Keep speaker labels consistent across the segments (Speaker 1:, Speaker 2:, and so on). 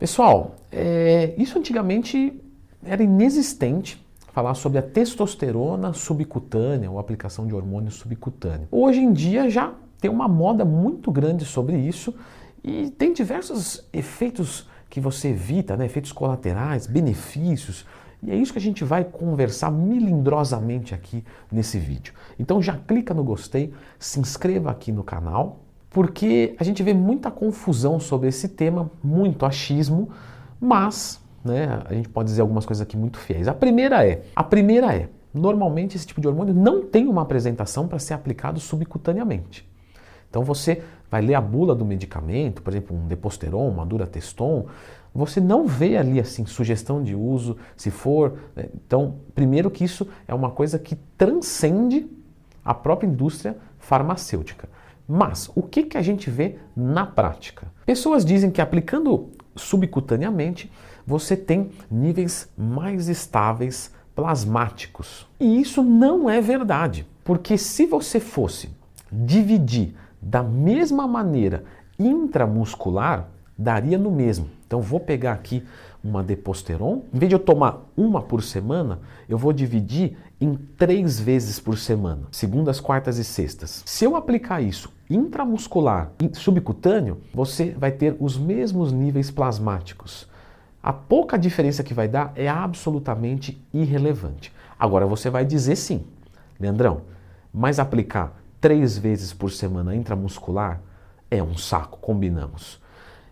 Speaker 1: Pessoal, isso antigamente era inexistente, falar sobre a testosterona subcutânea ou aplicação de hormônio subcutâneo. Hoje em dia já tem uma moda muito grande sobre isso e tem diversos efeitos que você evita, né? Efeitos colaterais, benefícios, e é isso que a gente vai conversar melindrosamente aqui nesse vídeo. Então já clica no gostei, se inscreva aqui no canal, porque a gente vê muita confusão sobre esse tema, muito achismo, mas a gente pode dizer algumas coisas aqui muito fiéis. A primeira é, normalmente esse tipo de hormônio não tem uma apresentação para ser aplicado subcutaneamente. Então você vai ler a bula do medicamento, por exemplo, um Deposteron, uma Durateston, você não vê ali assim sugestão de uso, se for. Então, primeiro que isso é uma coisa que transcende a própria indústria farmacêutica. Mas o que a gente vê na prática? Pessoas dizem que aplicando subcutaneamente você tem níveis mais estáveis plasmáticos. E isso não é verdade, porque se você fosse dividir da mesma maneira intramuscular, daria no mesmo. Então vou pegar aqui uma Deposteron, em vez de eu tomar uma por semana, eu vou dividir em 3 vezes por semana, segundas, quartas e sextas. Se eu aplicar isso intramuscular e subcutâneo, você vai ter os mesmos níveis plasmáticos. A pouca diferença que vai dar é absolutamente irrelevante. Agora você vai dizer sim, Leandrão, mas aplicar 3 vezes por semana intramuscular é um saco, combinamos.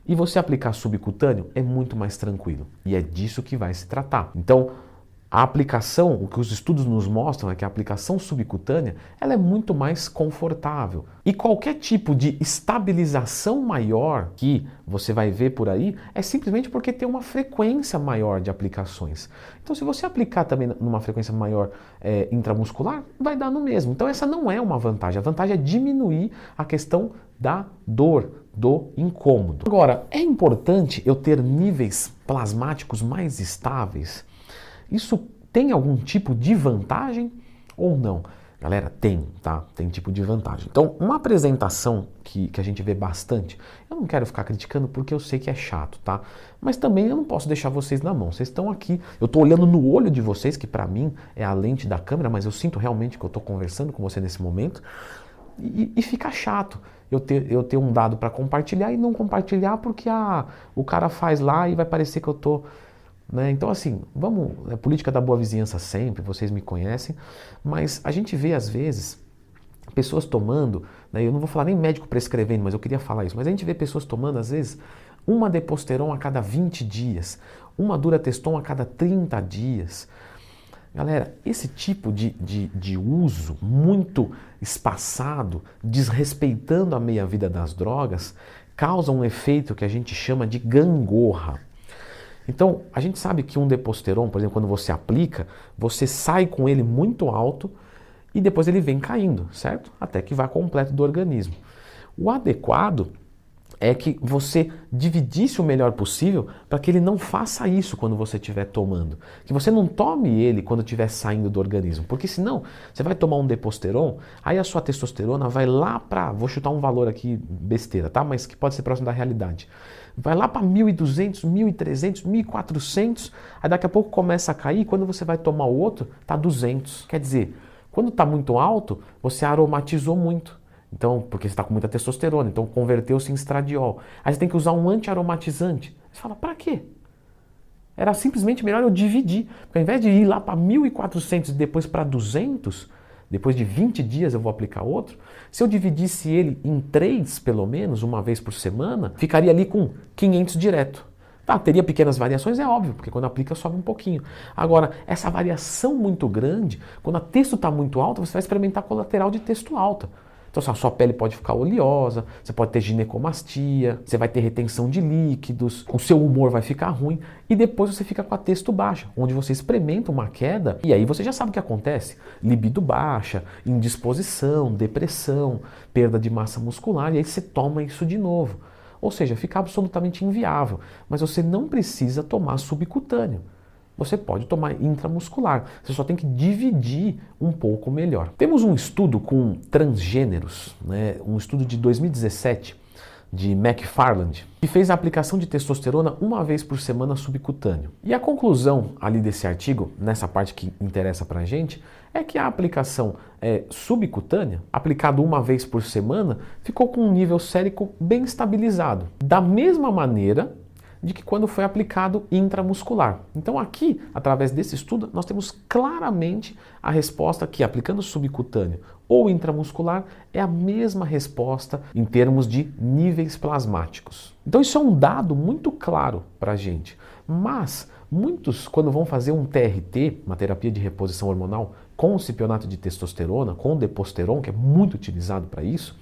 Speaker 1: E você aplicar subcutâneo é muito mais tranquilo. E é disso que vai se tratar. Então, a aplicação, o que os estudos nos mostram é que a aplicação subcutânea ela é muito mais confortável. E qualquer tipo de estabilização maior que você vai ver por aí é simplesmente porque tem uma frequência maior de aplicações. Então, se você aplicar também numa frequência maior intramuscular, vai dar no mesmo. Então, essa não é uma vantagem. A vantagem é diminuir a questão da dor, do incômodo. Agora, é importante eu ter níveis plasmáticos mais estáveis? Isso tem algum tipo de vantagem ou não? Galera, tem, tá? Tem tipo de vantagem. Então, uma apresentação que a gente vê bastante, eu não quero ficar criticando porque eu sei que é chato, tá? Mas também eu não posso deixar vocês na mão. Vocês estão aqui, eu estou olhando no olho de vocês, que para mim é a lente da câmera, mas eu sinto realmente que eu estou conversando com você nesse momento. E fica chato eu ter um dado para compartilhar e não compartilhar porque o cara faz lá e vai parecer que eu estou... Então assim, vamos, política da boa vizinhança sempre, vocês me conhecem, mas a gente vê às vezes pessoas tomando, eu não vou falar nem médico prescrevendo, mas eu queria falar isso, mas a gente vê pessoas tomando às vezes uma Deposteron a cada 20 dias, uma Durateston a cada 30 dias. Galera, esse tipo de uso muito espaçado, desrespeitando a meia-vida das drogas, causa um efeito que a gente chama de gangorra. Então, a gente sabe que um Deposteron, por exemplo, quando você aplica, você sai com ele muito alto e depois ele vem caindo, certo? Até que vai completo do organismo. O adequado é que você dividisse o melhor possível para que ele não faça isso quando você estiver tomando. Que você não tome ele quando estiver saindo do organismo. Porque senão, você vai tomar um Deposteron, aí a sua testosterona vai lá para, vou chutar um valor aqui besteira, tá? Mas que pode ser próximo da realidade. Vai lá para 1.200, 1.300, 1.400, aí daqui a pouco começa a cair, quando você vai tomar o outro, tá 200. Quer dizer, quando está muito alto, você aromatizou muito. Então, porque você está com muita testosterona, então converteu-se em estradiol. Aí você tem que usar um anti-aromatizante. Você fala, para quê? Era simplesmente melhor eu dividir. Porque ao invés de ir lá para 1.400 e depois para 200, depois de 20 dias eu vou aplicar outro, se eu dividisse ele em 3, pelo menos, uma vez por semana, ficaria ali com 500 direto. Tá, teria pequenas variações, é óbvio, porque quando aplica sobe um pouquinho. Agora, essa variação muito grande, quando a testo está muito alta, você vai experimentar colateral de testo alta. Então a sua pele pode ficar oleosa, você pode ter ginecomastia, você vai ter retenção de líquidos, o seu humor vai ficar ruim e depois você fica com a testo baixa, onde você experimenta uma queda e aí você já sabe o que acontece. Libido baixa, indisposição, depressão, perda de massa muscular e aí você toma isso de novo. Ou seja, fica absolutamente inviável, mas você não precisa tomar subcutâneo. Você pode tomar intramuscular, você só tem que dividir um pouco melhor. Temos um estudo com transgêneros, um estudo de 2017, de McFarland, que fez a aplicação de testosterona uma vez por semana subcutâneo. E a conclusão ali desse artigo, nessa parte que interessa pra gente, é que a aplicação subcutânea, aplicado uma vez por semana, ficou com um nível sérico bem estabilizado. Da mesma maneira de que quando foi aplicado intramuscular. Então aqui, através desse estudo, nós temos claramente a resposta que aplicando subcutâneo ou intramuscular é a mesma resposta em termos de níveis plasmáticos. Então isso é um dado muito claro para a gente. Mas muitos, quando vão fazer um TRT, uma terapia de reposição hormonal, com o cipionato de testosterona, com o deposteron, que é muito utilizado para isso,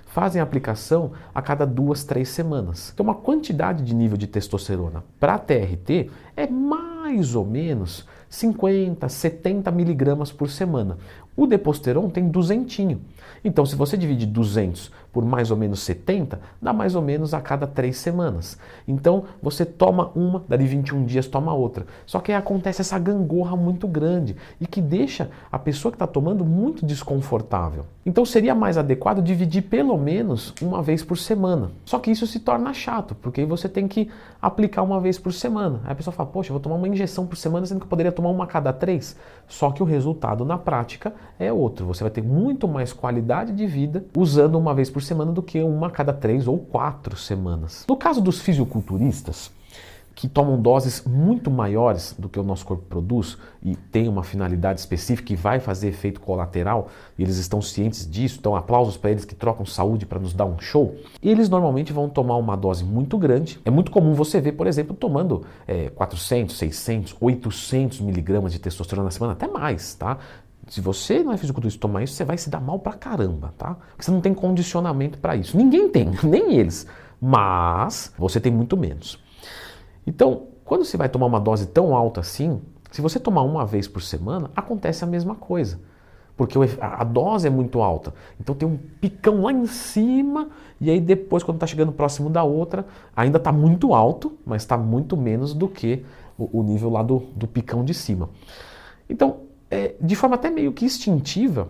Speaker 1: fazem a aplicação a cada 2, 3 semanas. Então uma quantidade de nível de testosterona para TRT é mais ou menos 50, 70 miligramas por semana. O deposteron tem 200. Então se você divide 200 por mais ou menos 70, dá mais ou menos a cada 3 semanas. Então você toma uma, dali 21 dias toma outra. Só que aí acontece essa gangorra muito grande e que deixa a pessoa que está tomando muito desconfortável. Então seria mais adequado dividir pelo menos uma vez por semana. Só que isso se torna chato, porque aí você tem que aplicar uma vez por semana. Aí a pessoa fala, poxa, eu vou tomar uma injeção por semana, sendo que eu poderia tomar uma a cada 3. Só que o resultado na prática é outro. Você vai ter muito mais qualidade de vida usando uma vez por semana do que uma a cada 3 ou 4 semanas. No caso dos fisiculturistas, que tomam doses muito maiores do que o nosso corpo produz e tem uma finalidade específica e vai fazer efeito colateral, e eles estão cientes disso, então aplausos para eles que trocam saúde para nos dar um show. Eles normalmente vão tomar uma dose muito grande. É muito comum você ver, por exemplo, tomando 400, 600, 800 miligramas de testosterona na semana, até mais, tá? Se você não é fisiculturista e tomar isso, você vai se dar mal pra caramba, tá? Porque você não tem condicionamento para isso. Ninguém tem, nem eles. Mas você tem muito menos. Então, quando você vai tomar uma dose tão alta assim, se você tomar uma vez por semana, acontece a mesma coisa. Porque a dose é muito alta. Então tem um picão lá em cima e aí depois, quando está chegando próximo da outra, ainda está muito alto, mas está muito menos do que o nível lá do picão de cima. Então, de forma até meio que instintiva,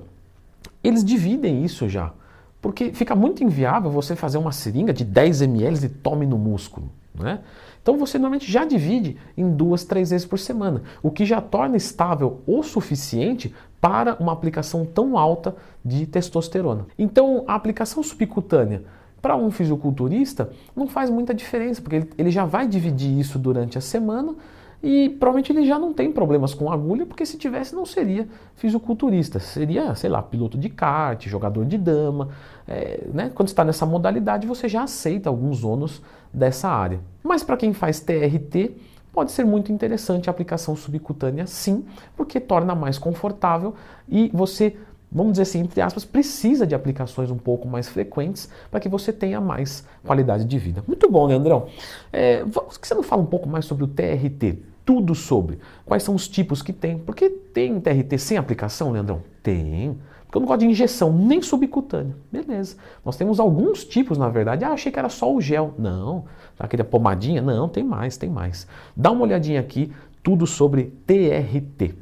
Speaker 1: eles dividem isso já. Porque fica muito inviável você fazer uma seringa de 10 ml e tome no músculo, né? Então você normalmente já divide em 2, 3 vezes por semana, o que já torna estável o suficiente para uma aplicação tão alta de testosterona. Então a aplicação subcutânea para um fisiculturista não faz muita diferença, porque ele já vai dividir isso durante a semana e provavelmente ele já não tem problemas com agulha, porque se tivesse não seria fisiculturista, seria, sei lá, piloto de kart, jogador de dama, né? Quando está nessa modalidade você já aceita alguns ônus dessa área. Mas para quem faz TRT, pode ser muito interessante a aplicação subcutânea sim, porque torna mais confortável e você, vamos dizer assim, entre aspas, precisa de aplicações um pouco mais frequentes para que você tenha mais qualidade de vida. Muito bom, Leandrão. Por que você não fala um pouco mais sobre o TRT? Tudo sobre. Quais são os tipos que tem? Porque tem TRT sem aplicação, Leandrão? Tem. Porque eu não gosto de injeção, nem subcutânea. Beleza. Nós temos alguns tipos, na verdade. Ah, achei que era só o gel. Não. Aquele pomadinha? Não, tem mais, tem mais. Dá uma olhadinha aqui, tudo sobre TRT.